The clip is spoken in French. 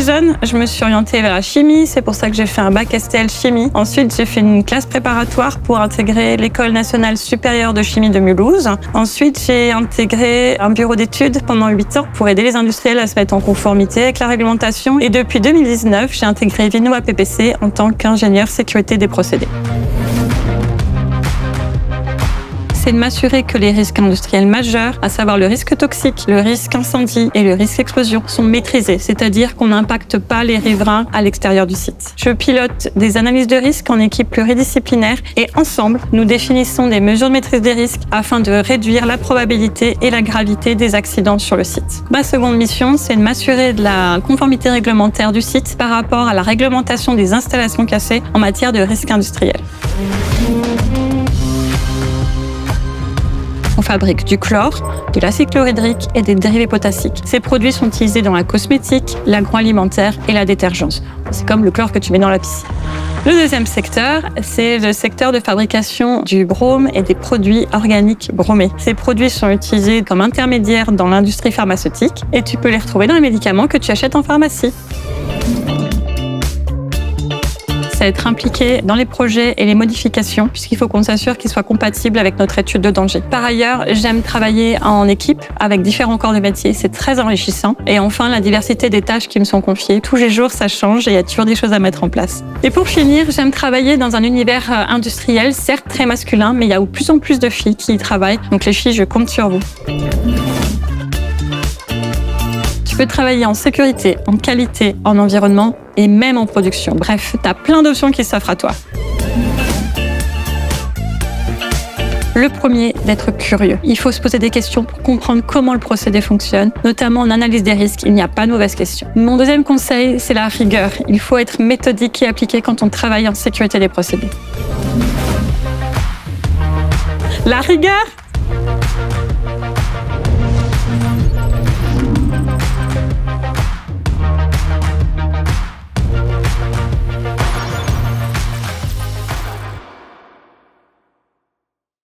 jeune, je me suis orientée vers la chimie. C'est pour ça que j'ai fait un bac STL chimie. Ensuite, j'ai fait une classe préparatoire pour intégrer l'École nationale supérieure de chimie de Mulhouse. Ensuite, j'ai intégré un bureau d'études pendant 8 ans pour aider les industriels à se mettre en conformité avec la réglementation. Et depuis 2019, j'ai intégré Vinoa PPC en tant qu'ingénieur sécurité des procédés. C'est de m'assurer que les risques industriels majeurs, à savoir le risque toxique, le risque incendie et le risque explosion, sont maîtrisés, c'est-à-dire qu'on n'impacte pas les riverains à l'extérieur du site. Je pilote des analyses de risques en équipe pluridisciplinaire et ensemble, nous définissons des mesures de maîtrise des risques afin de réduire la probabilité et la gravité des accidents sur le site. Ma seconde mission, c'est de m'assurer de la conformité réglementaire du site par rapport à la réglementation des installations cassées en matière de risque industriel. On fabrique du chlore, de l'acide chlorhydrique et des dérivés potassiques. Ces produits sont utilisés dans la cosmétique, l'agroalimentaire et la détergence. C'est comme le chlore que tu mets dans la piscine. Le deuxième secteur, c'est le secteur de fabrication du brome et des produits organiques bromés. Ces produits sont utilisés comme intermédiaires dans l'industrie pharmaceutique et tu peux les retrouver dans les médicaments que tu achètes en pharmacie. C'est être impliqué dans les projets et les modifications, puisqu'il faut qu'on s'assure qu'ils soient compatibles avec notre étude de danger. Par ailleurs, j'aime travailler en équipe avec différents corps de métier, c'est très enrichissant. Et enfin, la diversité des tâches qui me sont confiées. Tous les jours, ça change et il y a toujours des choses à mettre en place. Et pour finir, j'aime travailler dans un univers industriel, certes très masculin, mais il y a de plus en plus de filles qui y travaillent. Donc les filles, je compte sur vous. Tu peux travailler en sécurité, en qualité, en environnement et même en production. Bref, tu as plein d'options qui s'offrent à toi. Le premier, d'être curieux. Il faut se poser des questions pour comprendre comment le procédé fonctionne, notamment en analyse des risques. Il n'y a pas de mauvaises questions. Mon deuxième conseil, c'est la rigueur. Il faut être méthodique et appliqué quand on travaille en sécurité des procédés. La rigueur,